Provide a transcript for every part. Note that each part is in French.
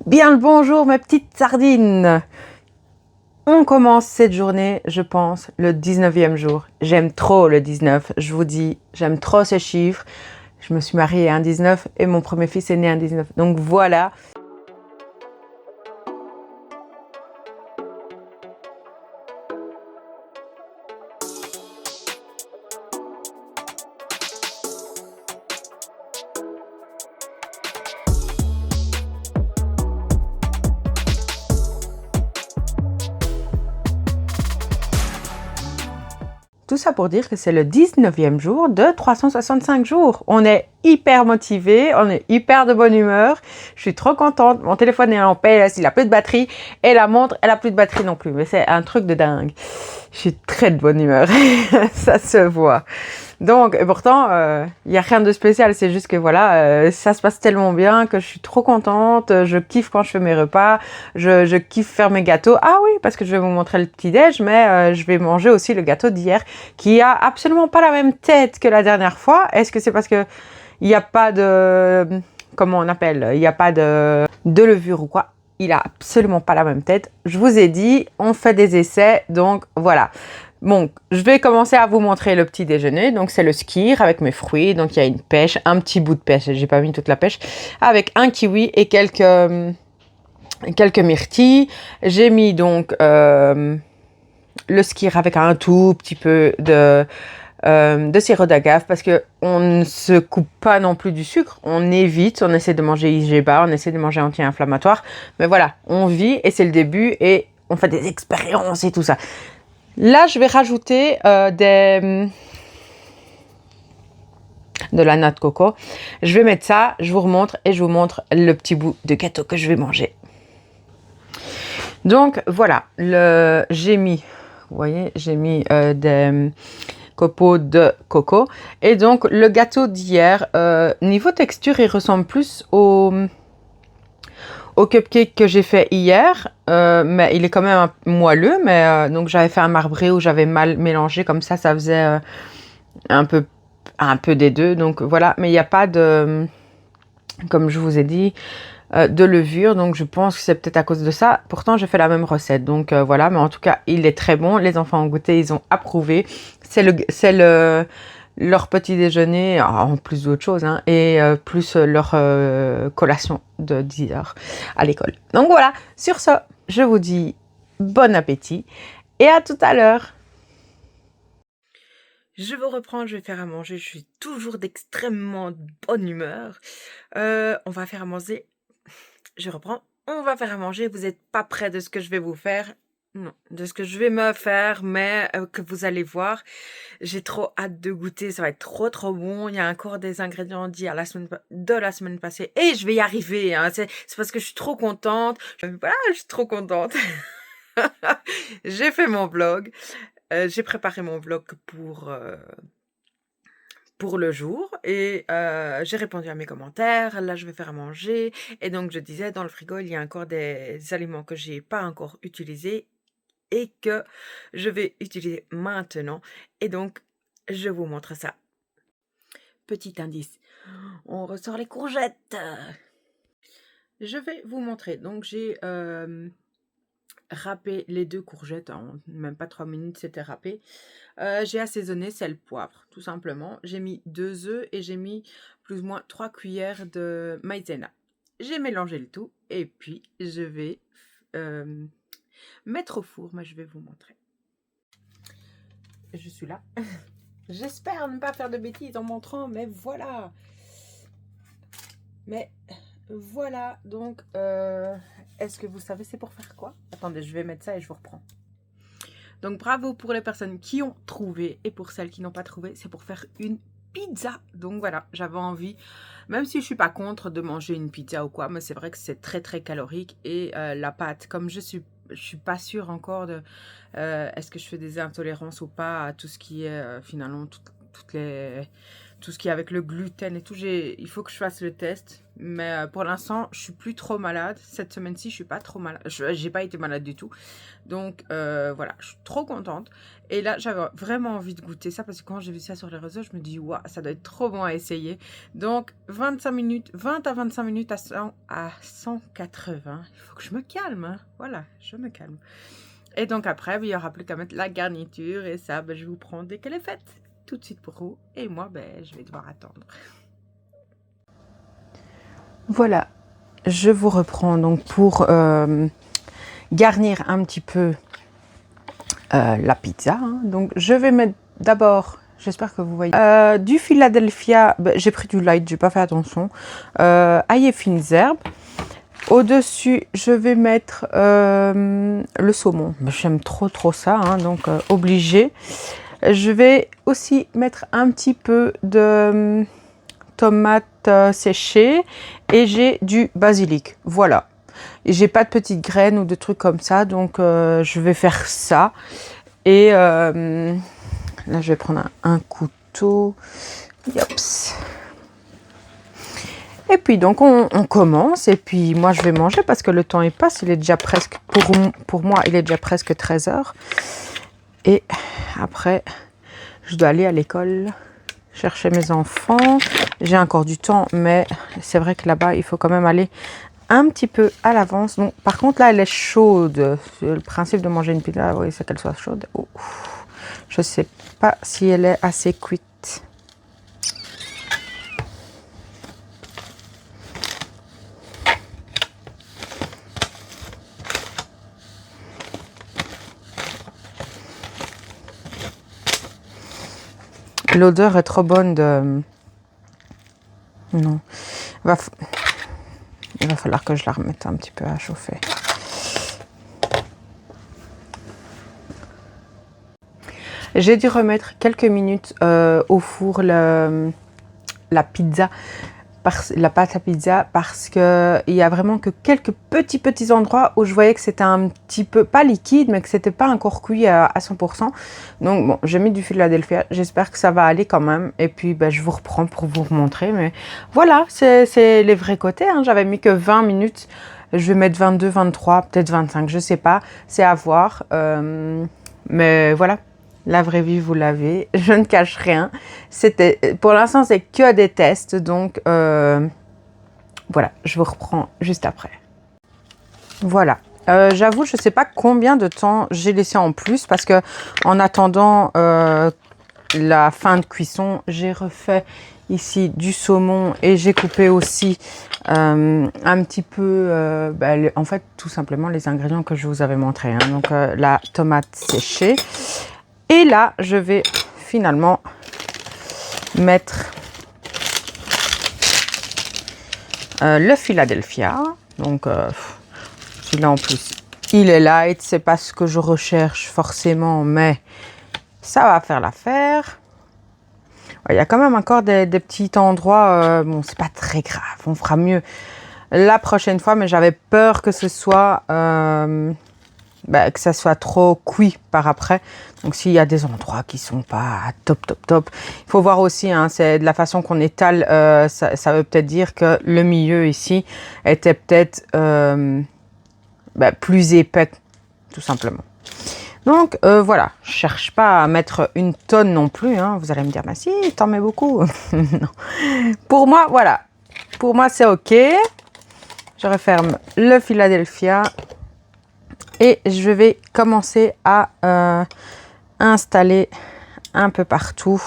Bien le bonjour mes petites sardines. On commence cette journée, je pense, le 19e jour. J'aime trop le 19, je vous dis, j'aime trop ce chiffre. Je me suis mariée un 19 et mon premier fils est né un 19. Donc voilà. Tout ça pour dire que c'est le 19e jour de 365 jours. On est hyper motivé, on est hyper de bonne humeur. Je suis trop contente. Mon téléphone est en PLS, il a plus de batterie. Et la montre, elle a plus de batterie non plus. Mais c'est un truc de dingue. Je suis très de bonne humeur. Ça se voit. Donc, et pourtant, y a rien de spécial. C'est juste que voilà, ça se passe tellement bien que je suis trop contente. Je kiffe quand je fais mes repas. Je kiffe faire mes gâteaux. Ah oui, parce que je vais vous montrer le petit-déj, mais je vais manger aussi le gâteau d'hier qui a absolument pas la même tête que la dernière fois. Est-ce que c'est parce que il n'y a pas de... Comment on appelle? Il n'y a pas de levure ou quoi? Il a absolument pas la même tête. Je vous ai dit, on fait des essais, donc voilà. Bon, je vais commencer à vous montrer le petit déjeuner. Donc, c'est le skyr avec mes fruits. Donc, il y a une pêche, un petit bout de pêche. J'ai pas mis toute la pêche. Avec un kiwi et quelques myrtilles. J'ai mis donc le skyr avec un tout petit peu de sirop d'agave parce que on ne se coupe pas non plus du sucre. On évite, on essaie de manger IG bas, on essaie de manger anti-inflammatoire. Mais voilà, on vit et c'est le début et on fait des expériences et tout ça. Là, je vais rajouter de la noix de coco. Je vais mettre ça, je vous remontre et je vous montre le petit bout de gâteau que je vais manger. Donc, voilà, j'ai mis, vous voyez, j'ai mis des copeaux de coco. Et donc, le gâteau d'hier, niveau texture, il ressemble plus au cupcake que j'ai fait hier, mais il est quand même moelleux, mais donc j'avais fait un marbré où j'avais mal mélangé, comme ça faisait un peu des deux, donc voilà, mais il n'y a pas de, comme je vous ai dit, de levure, donc je pense que c'est peut-être à cause de ça. Pourtant, j'ai fait la même recette, donc voilà, mais en tout cas, il est très bon. Les enfants ont goûté, ils ont approuvé. C'est leur petit déjeuner, en plus d'autres choses, hein, et plus leur collation de 10 heures à l'école. Donc voilà, sur ce, je vous dis bon appétit et à tout à l'heure. Je vous reprends, je vais faire à manger. Je suis toujours d'extrêmement bonne humeur. On va faire à manger. Je reprends. On va faire à manger. Vous n'êtes pas près de ce que je vais vous faire. Non, de ce que je vais me faire, mais que vous allez voir. J'ai trop hâte de goûter. Ça va être trop, trop bon. Il y a encore des ingrédients dits de la semaine passée. Et je vais y arriver. Hein. C'est parce que je suis trop contente. Voilà, je suis trop contente. J'ai fait mon vlog. J'ai préparé mon vlog pour le jour et j'ai répondu à mes commentaires. Là, je vais faire à manger et donc je disais dans le frigo, il y a encore des aliments que j'ai pas encore utilisés et que je vais utiliser maintenant et donc je vous montre ça. Petit indice, on ressort les courgettes. Je vais vous montrer. Donc j'ai râpé les 2 courgettes en même pas 3 minutes, c'était râpé. J'ai assaisonné sel, poivre, tout simplement. J'ai mis 2 œufs et j'ai mis plus ou moins 3 cuillères de maïzena. J'ai mélangé le tout et puis je vais mettre au four, mais je vais vous montrer. Je suis là. J'espère ne pas faire de bêtises en montrant, mais voilà. Mais voilà, donc est-ce que vous savez c'est pour faire quoi? Attendez, je vais mettre ça et je vous reprends. Donc bravo pour les personnes qui ont trouvé et pour celles qui n'ont pas trouvé, c'est pour faire une pizza. Donc voilà, j'avais envie, même si je suis pas contre de manger une pizza ou quoi, mais c'est vrai que c'est très très calorique et la pâte, comme je suis pas sûre encore de est-ce que je fais des intolérances ou pas à tout ce qui est finalement toutes tout ce qui est avec le gluten et tout. Il faut que je fasse le test. Mais pour l'instant, je suis plus trop malade. Cette semaine-ci, je suis pas trop malade. J'ai pas été malade du tout. Donc voilà, je suis trop contente. Et là, j'avais vraiment envie de goûter ça parce que quand j'ai vu ça sur les réseaux, je me dis, waouh, ça doit être trop bon à essayer. Donc 25 minutes, 20 à 25 minutes à 180. Il faut que je me calme. Hein. Voilà, je me calme. Et donc après, il n'y aura plus qu'à mettre la garniture. Et ça, je vous prends dès qu'elle est faite. Tout de suite pour vous. Et moi, je vais devoir attendre. Voilà, je vous reprends donc pour garnir un petit peu la pizza. Hein. Donc je vais mettre d'abord, j'espère que vous voyez, du Philadelphia. J'ai pris du light, j'ai pas fait attention. Ail et fines herbes. Au-dessus, je vais mettre le saumon. J'aime trop ça, hein, donc obligé. Je vais aussi mettre un petit peu de tomates séchées et j'ai du basilic. Voilà. Et j'ai pas de petites graines ou de trucs comme ça, donc je vais faire ça. Et là, je vais prendre un couteau. Yops. Et puis donc on commence et puis moi je vais manger parce que le temps il passe, il est déjà presque, pour moi il est déjà presque 13 h. Et après je dois aller à l'école chercher mes enfants. J'ai encore du temps mais c'est vrai que là-bas il faut quand même aller un petit peu à l'avance. Donc par contre là elle est chaude. Le principe de manger une pizza, oui, c'est qu'elle soit chaude. Oh. Je sais pas si elle est assez cuite. L'odeur est trop bonne de... Non. Il va falloir que je la remette un petit peu à chauffer. J'ai dû remettre quelques minutes au four la pizza, la pâte à pizza, parce que il y a vraiment que quelques petits endroits où je voyais que c'était un petit peu, pas liquide, mais que c'était pas encore cuit à 100%. Donc bon, j'ai mis du Philadelphia, j'espère que ça va aller quand même. Et puis je vous reprends pour vous remontrer. Mais voilà, c'est les vrais côtés. Hein. J'avais mis que 20 minutes. Je vais mettre 22, 23, peut-être 25, je sais pas. C'est à voir. Mais voilà. La vraie vie, vous l'avez. Je ne cache rien. Pour l'instant, c'est que des tests. Donc, voilà. Je vous reprends juste après. Voilà. J'avoue, je ne sais pas combien de temps j'ai laissé en plus. Parce que en attendant la fin de cuisson, j'ai refait ici du saumon. Et j'ai coupé aussi un petit peu... en fait, tout simplement, les ingrédients que je vous avais montrés. Hein. Donc, la tomate séchée. Et là, je vais finalement mettre le Philadelphia. Donc, celui-là en plus, il est light. C'est pas ce que je recherche forcément, mais ça va faire l'affaire. Il y a quand même encore des petits endroits. Bon, c'est pas très grave. On fera mieux la prochaine fois, mais j'avais peur que ce soit... que ça soit trop cuit par après. Donc s'il y a des endroits qui sont pas top, il faut voir aussi, hein, c'est de la façon qu'on étale, ça veut peut-être dire que le milieu ici était peut-être plus épais, tout simplement. Donc voilà, je cherche pas à mettre une tonne non plus, hein. Vous allez me dire, si, t'en mets beaucoup. Non. Pour moi, voilà, pour moi c'est ok. Je referme le Philadelphia. Et je vais commencer à installer un peu partout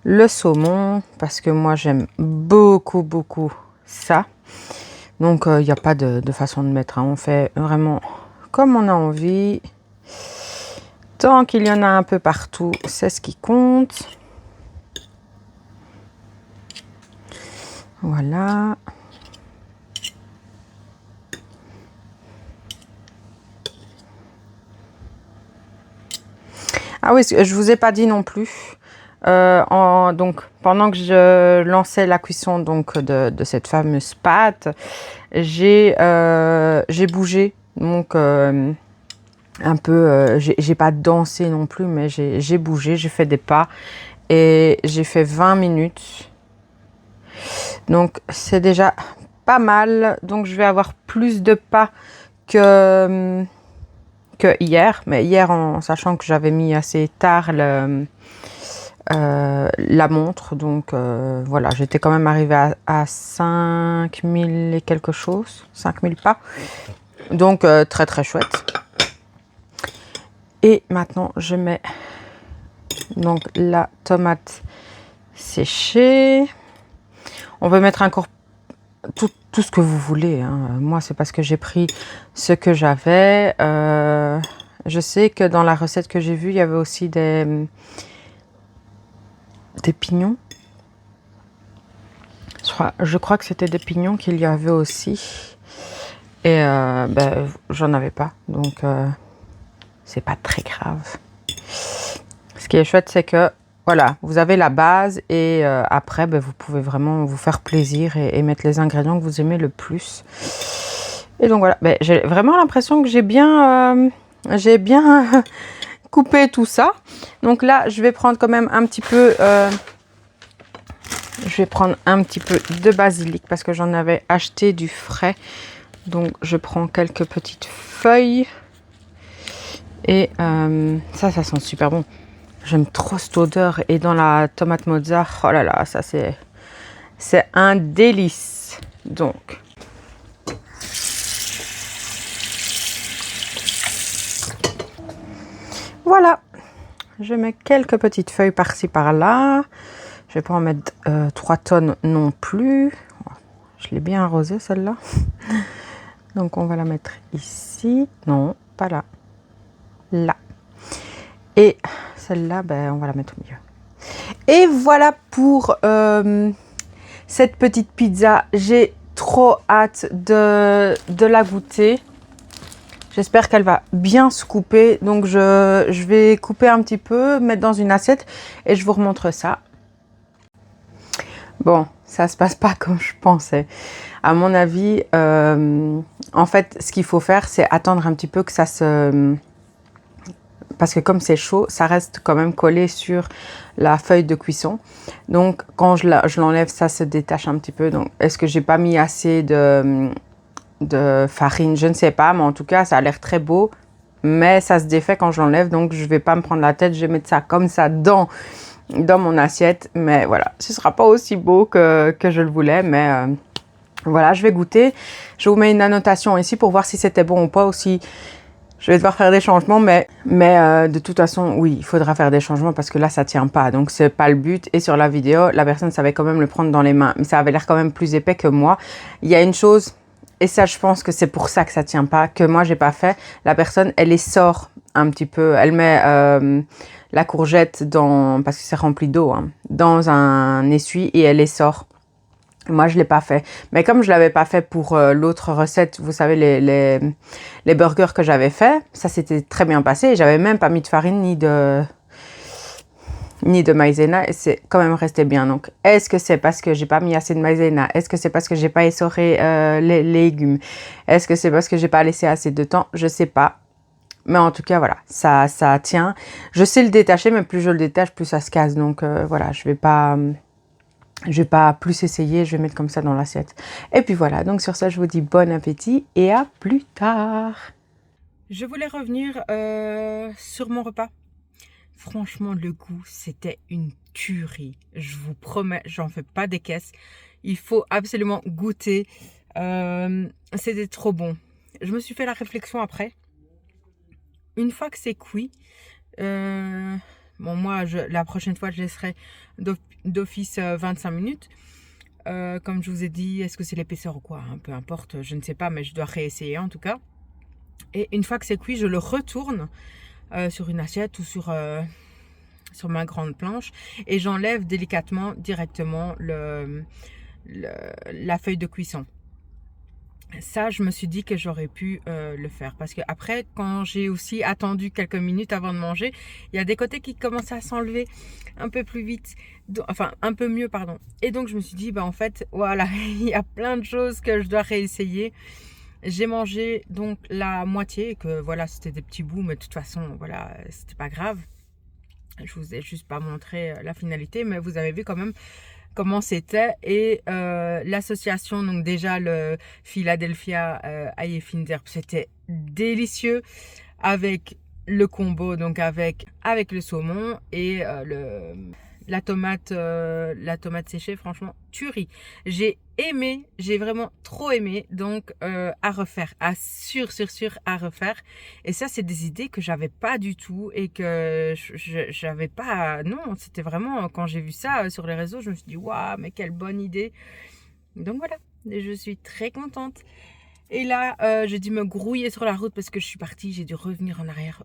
le saumon. Parce que moi, j'aime beaucoup ça. Donc, il n'y a pas de façon de mettre. Hein. On fait vraiment comme on a envie. Tant qu'il y en a un peu partout, c'est ce qui compte. Voilà. Ah oui, je vous ai pas dit non plus. Donc, pendant que je lançais la cuisson donc de cette fameuse pâte, j'ai bougé. Donc, un peu, j'ai pas dansé non plus, mais j'ai bougé, j'ai fait des pas. et j'ai fait 20 minutes. Donc c'est déjà pas mal. Donc je vais avoir plus de pas que hier. Mais hier, en sachant que j'avais mis assez tard la montre. Donc voilà, j'étais quand même arrivée à 5000 et quelque chose. 5000 pas. Donc très très chouette. Et maintenant je mets donc la tomate séchée. On peut mettre encore tout ce que vous voulez, hein. Moi c'est parce que j'ai pris ce que j'avais. Je sais que dans la recette que j'ai vue, il y avait aussi des pignons. Je crois que c'était des pignons qu'il y avait aussi. Et ben, j'en avais pas, donc c'est pas très grave. Ce qui est chouette, c'est que voilà, vous avez la base et après, ben, vous pouvez vraiment vous faire plaisir et mettre les ingrédients que vous aimez le plus. Et donc voilà, ben, j'ai vraiment l'impression que j'ai bien coupé tout ça. Donc là, je vais prendre quand même un petit peu... je vais prendre un petit peu de basilic parce que j'en avais acheté du frais. Donc je prends quelques petites feuilles. Et ça sent super bon. J'aime trop cette odeur. Et dans la tomate mozza, oh là là, ça c'est un délice. Donc voilà. Je mets quelques petites feuilles par-ci par-là. Je vais pas en mettre 3 tonnes non plus. Je l'ai bien arrosée celle-là. Donc on va la mettre ici. Non, pas là. Là. Et celle-là, ben, on va la mettre au milieu. Et voilà pour cette petite pizza. J'ai trop hâte de la goûter. J'espère qu'elle va bien se couper. Donc je vais couper un petit peu, mettre dans une assiette et je vous remontre ça. Bon, ça se passe pas comme je pensais. À mon avis, en fait, ce qu'il faut faire, c'est attendre un petit peu que ça se... Parce que comme c'est chaud, ça reste quand même collé sur la feuille de cuisson. Donc, quand je l'enlève, ça se détache un petit peu. Donc, est-ce que j'ai pas mis assez de farine? Je ne sais pas, mais en tout cas, ça a l'air très beau. Mais ça se défait quand je l'enlève. Donc, je vais pas me prendre la tête. Je vais mettre ça comme ça dans mon assiette. Mais voilà, ce sera pas aussi beau que je le voulais. Mais voilà, je vais goûter. Je vous mets une annotation ici pour voir si c'était bon ou pas aussi. Je vais devoir faire des changements, mais de toute façon, oui, il faudra faire des changements parce que là, ça tient pas. Donc, c'est pas le but. Et sur la vidéo, la personne savait quand même le prendre dans les mains. Mais ça avait l'air quand même plus épais que moi. Il y a une chose, et ça, je pense que c'est pour ça que ça tient pas, que moi, j'ai pas fait. La personne, elle les sort un petit peu. Elle met la courgette parce que c'est rempli d'eau, hein, dans un essuie et elle les sort. Moi, je l'ai pas fait. Mais comme je l'avais pas fait pour l'autre recette, vous savez, les burgers que j'avais fait, ça s'était très bien passé. Et j'avais même pas mis de farine ni de maïzena et c'est quand même resté bien. Donc, est-ce que c'est parce que j'ai pas mis assez de maïzena? Est-ce que c'est parce que j'ai pas essoré les légumes? Est-ce que c'est parce que j'ai pas laissé assez de temps? Je sais pas. Mais en tout cas, voilà, ça tient. Je sais le détacher, mais plus je le détache, plus ça se casse. Donc, voilà, je vais pas plus essayer, je vais mettre comme ça dans l'assiette. Et puis voilà, donc sur ça, je vous dis bon appétit et à plus tard. Je voulais revenir sur mon repas. Franchement, le goût, c'était une tuerie. Je vous promets, j'en fais pas des caisses. Il faut absolument goûter. C'était trop bon. Je me suis fait la réflexion après. Une fois que c'est cuit, bon, moi, la prochaine fois, je laisserai d'office 25 minutes. Comme je vous ai dit, est-ce que c'est l'épaisseur ou quoi, hein, peu importe, je ne sais pas, mais je dois réessayer en tout cas. Et une fois que c'est cuit, je le retourne sur une assiette ou sur ma grande planche et j'enlève délicatement directement la feuille de cuisson. Ça, je me suis dit que j'aurais pu le faire. Parce que après, quand j'ai aussi attendu quelques minutes avant de manger, il y a des côtés qui commençaient à s'enlever un peu plus vite. Enfin, un peu mieux, pardon. Et donc, je me suis dit, bah en fait, voilà, il y a plein de choses que je dois réessayer. J'ai mangé donc la moitié, que voilà, c'était des petits bouts, mais de toute façon, voilà, c'était pas grave. Je vous ai juste pas montré la finalité, mais vous avez vu quand même comment c'était. Et l'association, donc déjà le Philadelphia Eiffelderb, c'était délicieux avec le combo, donc avec le saumon et la tomate séchée, franchement, tuerie. J'ai aimé, j'ai vraiment trop aimé, donc à refaire, sûr à refaire. Et ça, c'est des idées que j'avais pas du tout et que j'avais pas, non, c'était vraiment, quand j'ai vu ça sur les réseaux, je me suis dit, waouh, mais quelle bonne idée. Donc voilà, et je suis très contente. Et là, j'ai dû me grouiller sur la route parce que je suis partie. J'ai dû revenir en arrière.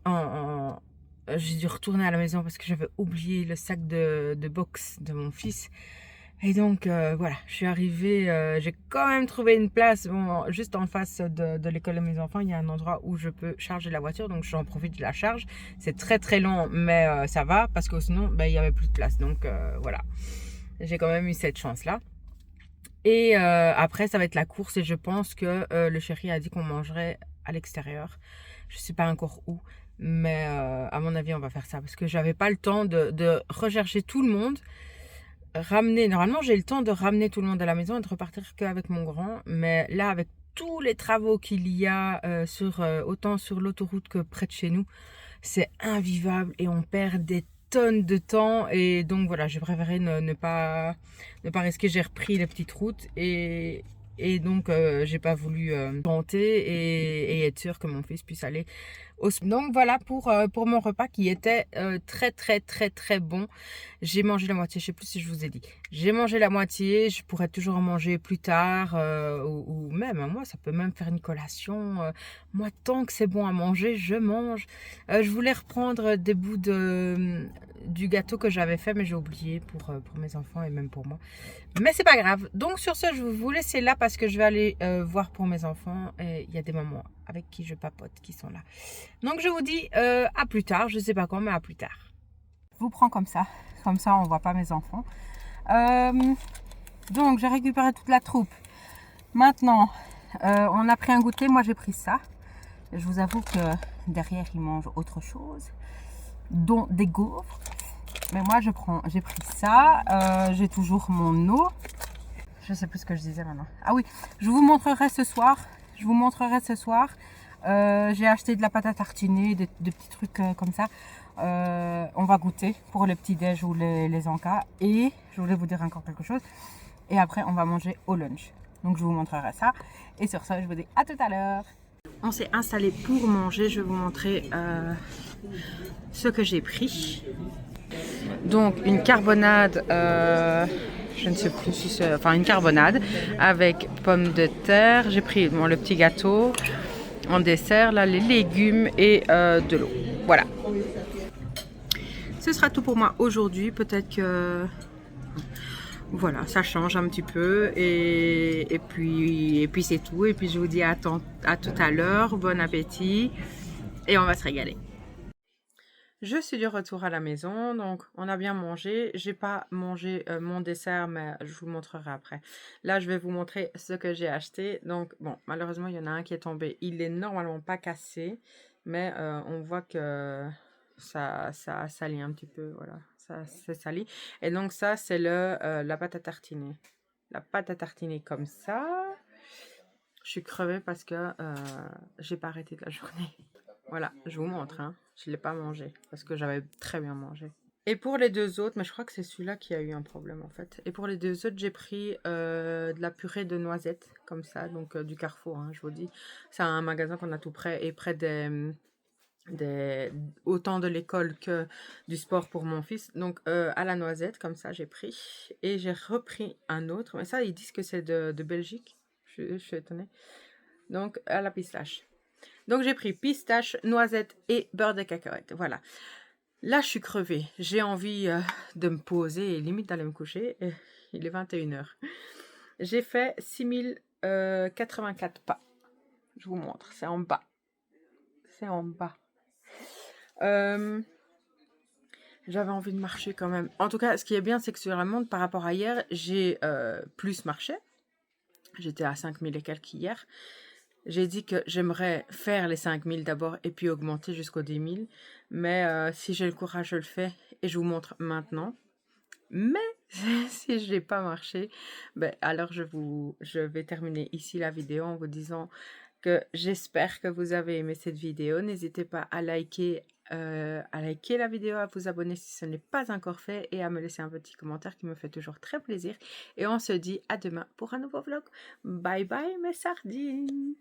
J'ai dû retourner à la maison parce que j'avais oublié le sac de boxe de mon fils. Et donc, voilà, je suis arrivée. J'ai quand même trouvé une place. Bon, juste en face de l'école de mes enfants, il y a un endroit où je peux charger la voiture. Donc, j'en profite, je la charge. C'est très, très long, mais ça va parce que sinon, ben, il n'y avait plus de place. Donc, voilà. J'ai quand même eu cette chance-là. Et après, ça va être la course et je pense que le chéri a dit qu'on mangerait à l'extérieur. Je sais pas encore où, mais à mon avis, on va faire ça parce que j'avais pas le temps de rechercher tout le monde, ramener. Normalement, j'ai le temps de ramener tout le monde à la maison et de repartir qu'avec mon grand, mais là, avec tous les travaux qu'il y a autant sur l'autoroute que près de chez nous, c'est invivable et on perd des tonnes de temps. Et donc voilà, j'ai préféré ne pas risquer. J'ai repris les petites routes et donc j'ai pas voulu tenter et être sûr que mon fils puisse aller donc voilà pour mon repas qui était très bon. J'ai mangé la moitié, je sais plus si je vous ai dit. J'ai mangé la moitié, je pourrais toujours en manger plus tard ou même, moi ça peut même faire une collation. Moi tant que c'est bon à manger, je mange. Je voulais reprendre des bouts du gâteau que j'avais fait mais j'ai oublié pour mes enfants et même pour moi. Mais c'est pas grave. Donc sur ce, je vais vous laisser là parce que je vais aller voir pour mes enfants. Et il y a des mamans avec qui je papote qui sont là. Donc je vous dis à plus tard. Je sais pas quand, mais à plus tard. Je vous prends comme ça. Comme ça, on voit pas mes enfants. Donc j'ai récupéré toute la troupe. Maintenant, on a pris un goûter. Moi, j'ai pris ça. Je vous avoue que derrière, ils mangent autre chose, dont des gaufres. Mais moi, j'ai pris ça. J'ai toujours mon eau. Je sais plus ce que je disais maintenant. Ah oui, je vous montrerai ce soir. J'ai acheté de la pâte à tartiner, des petits trucs comme ça. On va goûter pour les petits déj ou les encas. Et je voulais vous dire encore quelque chose. Et après, on va manger au lunch. Donc, je vous montrerai ça. Et sur ça, je vous dis à tout à l'heure. On s'est installé pour manger. Je vais vous montrer ce que j'ai pris. Donc une carbonade, je ne sais plus si c'est, enfin une carbonade avec pommes de terre. J'ai pris le petit gâteau en dessert, là les légumes et de l'eau. Voilà. Ce sera tout pour moi aujourd'hui. Peut-être que voilà, ça change un petit peu et puis c'est tout. Et puis je vous dis à tout à l'heure. Bon appétit et on va se régaler. Je suis de retour à la maison, donc on a bien mangé. J'ai pas mangé mon dessert, mais je vous le montrerai après. Là, je vais vous montrer ce que j'ai acheté. Donc, bon, malheureusement, il y en a un qui est tombé. Il est normalement pas cassé, mais on voit que ça a sali un petit peu, voilà. Ça s'est sali. Et donc ça, c'est la pâte à tartiner. La pâte à tartiner comme ça. Je suis crevée parce que j'ai pas arrêté de la journée. Voilà, je vous montre, hein. Je ne l'ai pas mangé parce que j'avais très bien mangé. Et pour les deux autres, mais je crois que c'est celui-là qui a eu un problème en fait. Et pour les deux autres, j'ai pris de la purée de noisettes, comme ça, donc du Carrefour, hein, je vous dis. C'est un magasin qu'on a tout près et près autant de l'école que du sport pour mon fils. Donc à la noisette, comme ça, j'ai pris. Et j'ai repris un autre, mais ça, ils disent que c'est de Belgique. Je suis étonnée. Donc à la pistache. Donc j'ai pris pistache, noisette et beurre de cacahuète. Voilà. Là, je suis crevée. J'ai envie de me poser et limite d'aller me coucher. Et il est 21h. J'ai fait 6084 pas. Je vous montre. C'est en bas. C'est en bas. J'avais envie de marcher quand même. En tout cas, ce qui est bien, c'est que sur la montre, par rapport à hier, j'ai plus marché. J'étais à 5000 et quelques hier. J'ai dit que j'aimerais faire les 5000 d'abord et puis augmenter jusqu'aux 10 000. Mais si j'ai le courage, je le fais et je vous montre maintenant. Mais si je n'ai pas marché, ben alors je vais terminer ici la vidéo en vous disant que j'espère que vous avez aimé cette vidéo. N'hésitez pas à liker la vidéo, à vous abonner si ce n'est pas encore fait et à me laisser un petit commentaire qui me fait toujours très plaisir. Et on se dit à demain pour un nouveau vlog. Bye bye mes sardines!